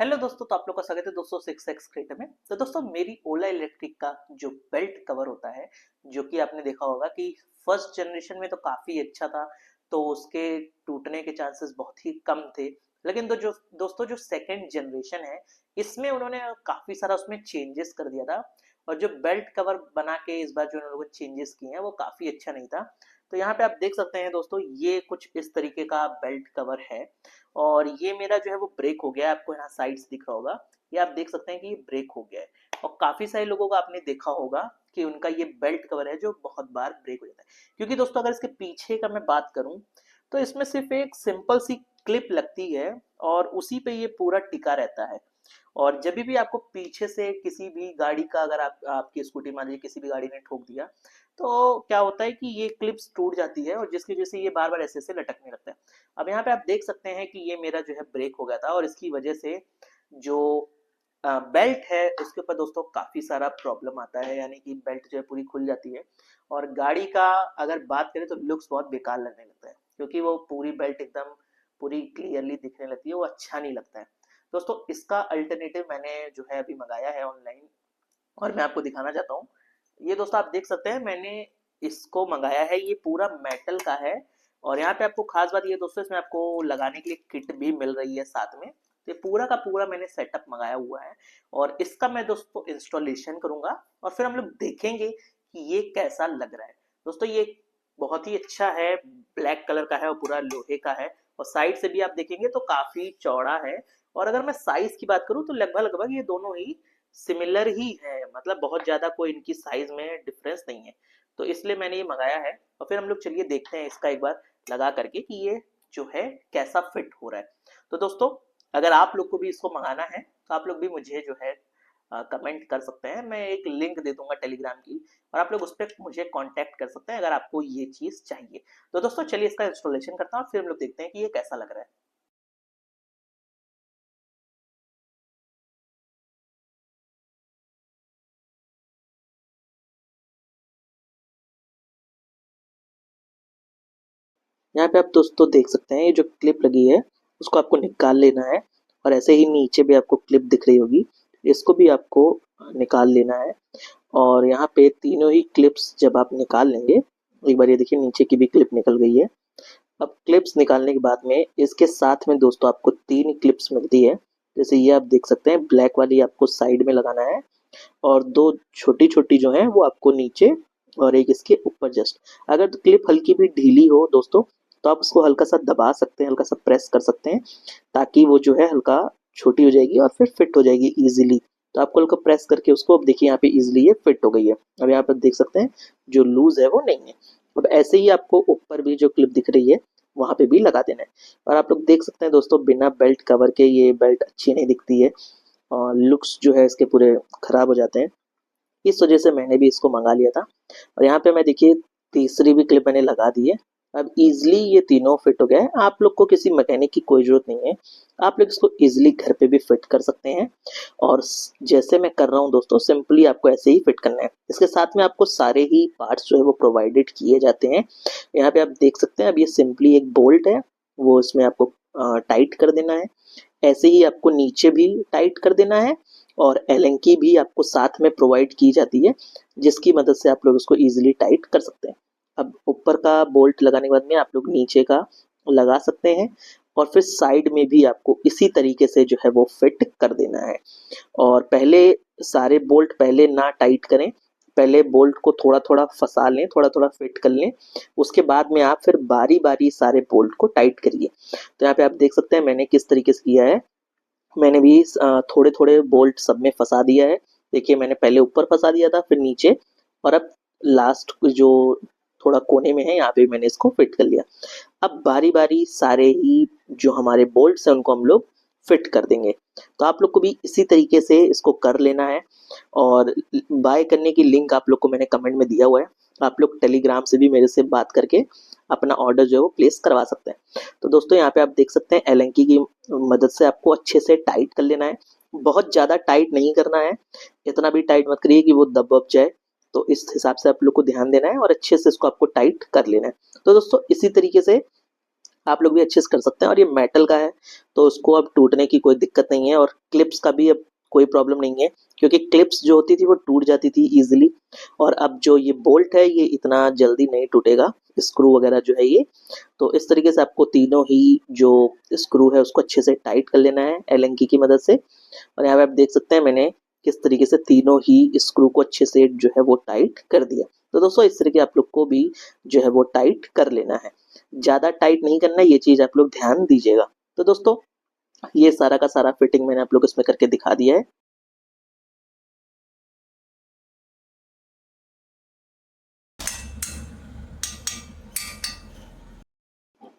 Hello दोस्तों, तो आप लोग का स्वागत है दोस्तों 6x क्रिएटर में। तो दोस्तों मेरी ओला इलेक्ट्रिक का जो बेल्ट कवर होता है, जो कि आपने देखा होगा कि फर्स्ट जनरेशन में तो काफ़ी अच्छा था, तो उसके टूटने के चांसेस बहुत ही कम थे। लेकिन तो जो दोस्तों जो सेकंड जनरेशन है, इसमें उन्होंने काफ़ी सारा उसमें चेंजेस कर दिया था। और जो बेल्ट कवर बना के इस बार जो उन लोगों ने चेंजेस किए हैं वो काफ़ी अच्छा नहीं था। तो यहाँ पे आप देख सकते हैं दोस्तों, ये कुछ इस तरीके का बेल्ट कवर है। और ये मेरा जो है वो ब्रेक हो गया है, आपको यहाँ साइड से दिख रहा होगा। ये आप देख सकते हैं कि ये ब्रेक हो गया है। और काफी सारे लोगों को आपने देखा होगा कि उनका ये बेल्ट कवर है जो बहुत बार ब्रेक हो जाता है। क्योंकि दोस्तों अगर इसके पीछे का मैं बात करूं, तो इसमें सिर्फ एक सिंपल सी क्लिप लगती है और उसी पे ये पूरा टिका रहता है। और जब भी आपको पीछे से किसी भी गाड़ी का, अगर आपकी स्कूटी मान लीजिए किसी भी गाड़ी ने ठोक दिया, तो क्या होता है कि ये क्लिप्स टूट जाती है और जिसकी वजह से ये बार बार ऐसे ऐसे लटकने लगता है। अब यहाँ पे आप देख सकते हैं कि ये मेरा जो है ब्रेक हो गया था और इसकी वजह से जो बेल्ट है उसके ऊपर दोस्तों काफी सारा प्रॉब्लम आता है, यानी कि बेल्ट जो है पूरी खुल जाती है। और गाड़ी का अगर बात करें तो लुक्स बहुत बेकार लगने लगता है, क्योंकि वो पूरी बेल्ट एकदम पूरी क्लियरली दिखने लगती है, वो अच्छा नहीं लगता है। दोस्तों इसका अल्टरनेटिव मैंने जो है अभी मंगाया है ऑनलाइन, और मैं आपको दिखाना चाहता हूँ। ये दोस्तों आप देख सकते हैं, मैंने इसको मंगाया है, ये पूरा मेटल का है। और यहाँ पे आपको खास बात ये दोस्तों, इसमें आपको लगाने के लिए किट भी मिल रही है साथ में। तो ये पूरा का पूरा मैंने सेटअप मंगाया हुआ है और इसका मैं दोस्तों इंस्टॉलेशन करूंगा और फिर हम लोग देखेंगे कि ये कैसा लग रहा है। दोस्तों ये बहुत ही अच्छा है, ब्लैक कलर का है और पूरा लोहे का है। और साइड से भी आप देखेंगे तो काफी चौड़ा है। और अगर मैं साइज की बात करूं तो लगभग लगभग ये दोनों ही सिमिलर ही है, मतलब बहुत ज्यादा कोई इनकी साइज में डिफरेंस नहीं है। तो इसलिए मैंने ये मंगाया है और फिर हम लोग चलिए देखते हैं इसका एक बार लगा करके कि ये जो है कैसा फिट हो रहा है। तो दोस्तों अगर आप लोग को भी इसको मंगाना है तो आप लोग भी मुझे जो है कमेंट कर सकते हैं, मैं एक लिंक दे दूंगा टेलीग्राम की, और आप लोग उस पर मुझे कांटेक्ट कर सकते हैं अगर आपको ये चीज चाहिए। तो दोस्तों चलिए इसका इंस्टॉलेशन करता हूँ, फिर हम लोग देखते हैं कि ये कैसा लग रहा है। यहाँ पे आप दोस्तों देख सकते हैं, ये जो क्लिप लगी है उसको आपको निकाल लेना है। और ऐसे ही नीचे भी आपको क्लिप दिख रही होगी, इसको भी आपको निकाल लेना है। और यहाँ पे तीनों ही क्लिप्स जब आप निकाल लेंगे, एक बार ये देखिए नीचे की भी क्लिप निकल गई है। अब क्लिप्स निकालने के बाद में इसके साथ में दोस्तों आपको तीन क्लिप्स मिलती है। जैसे ये आप देख सकते हैं, ब्लैक वाली आपको साइड में लगाना है और दो छोटी छोटी जो है वो आपको नीचे, और एक इसके ऊपर जस्ट। अगर क्लिप हल्की भी ढीली हो दोस्तों, तो आप उसको हल्का सा दबा सकते हैं, हल्का सा प्रेस कर सकते हैं, ताकि वो जो है हल्का छोटी हो जाएगी और फिर फिट हो जाएगी इजीली। तो आपको हल्का प्रेस करके उसको, अब देखिए यहाँ पे इजीली ये फिट हो गई है। अब यहाँ पर देख सकते हैं जो लूज है वो नहीं है। अब ऐसे ही आपको ऊपर भी जो क्लिप दिख रही है वहां पे भी लगा देना है। और आप लोग देख सकते हैं दोस्तों, बिना बेल्ट कवर के ये बेल्ट अच्छी नहीं दिखती है और लुक्स जो है इसके पूरे खराब हो जाते हैं। इस वजह से मैंने भी इसको मंगा लिया था। और यहाँ पे मैं देखिए तीसरी भी क्लिप मैंने लगा दी है। अब इजिली ये तीनों फिट हो गया है, आप लोग को किसी मैकेनिक की कोई जरूरत नहीं है, आप लोग इसको इजिली घर पे भी फिट कर सकते हैं। और जैसे मैं कर रहा हूँ दोस्तों, सिंपली आपको ऐसे ही फिट करना है। इसके साथ में आपको सारे ही पार्ट्स जो है वो प्रोवाइडेड किए जाते हैं। यहाँ पे आप देख सकते हैं, अब ये सिंपली एक बोल्ट है, वो इसमें आपको टाइट कर देना है। ऐसे ही आपको नीचे भी टाइट कर देना है और एलन की भी आपको साथ में प्रोवाइड की जाती है, जिसकी मदद से आप लोग उसको इजीली टाइट कर सकते हैं। अब ऊपर का बोल्ट लगाने के बाद में आप लोग नीचे का लगा सकते हैं और फिर साइड में भी आपको इसी तरीके से जो है वो फिट कर देना है। और पहले सारे बोल्ट पहले ना टाइट करें, पहले बोल्ट को थोड़ा थोड़ा फंसा लें, थोड़ा थोड़ा फिट कर लें। उसके बाद में आप फिर बारी बारी सारे बोल्ट को टाइट करिए। तो यहाँ पे आप देख सकते हैं मैंने किस तरीके से किया है। मैंने भी थोड़े थोड़े बोल्ट सब में फंसा दिया है। देखिए मैंने पहले ऊपर फंसा दिया था, फिर नीचे, और अब लास्ट जो थोड़ा कोने में है यहाँ पे मैंने इसको फिट कर लिया। अब बारी बारी सारे ही जो हमारे बोल्ट्स हैं उनको हम लोग फिट कर देंगे। तो आप लोग को भी इसी तरीके से इसको कर लेना है। और बाय करने की लिंक आप लोग को मैंने कमेंट में दिया हुआ है, आप लोग टेलीग्राम से भी मेरे से बात करके अपना ऑर्डर जो है वो प्लेस करवा सकते हैं। तो दोस्तों यहाँ पे आप देख सकते हैं, एलंकी की मदद से आपको अच्छे से टाइट कर लेना है। बहुत ज्यादा टाइट नहीं करना है, इतना भी टाइट मत करिए कि वो दब जाए। तो इस हिसाब से आप लोग को ध्यान देना है और अच्छे से इसको आपको टाइट कर लेना है। तो दोस्तों इसी तरीके से आप लोग भी अच्छे से कर सकते हैं। और ये मेटल का है तो उसको अब टूटने की कोई दिक्कत नहीं है, और क्लिप्स का भी अब कोई प्रॉब्लम नहीं है, क्योंकि क्लिप्स जो होती थी वो टूट जाती थी इजीली। और अब जो ये बोल्ट है ये इतना जल्दी नहीं टूटेगा, स्क्रू वगैरह जो है ये। तो इस तरीके से आपको तीनों ही जो स्क्रू है उसको अच्छे से टाइट कर लेना है एलन की मदद से। और यहाँ पे आप देख सकते हैं मैंने किस तरीके से तीनों ही स्क्रू को अच्छे से जो है वो टाइट कर दिया। तो दोस्तों इस तरीके आप लोग को भी जो है वो टाइट कर लेना है, ज़्यादा टाइट नहीं करना है, ये चीज़ आप लोग ध्यान दीजिएगा। तो दोस्तों ये सारा का सारा फिटिंग मैंने आप लोग इसमें करके दिखा दिया है।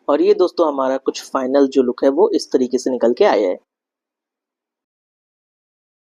और ये दोस्तों हमारा कुछ फाइनल जो लुक है वो इस तरीके से निकल के आया है।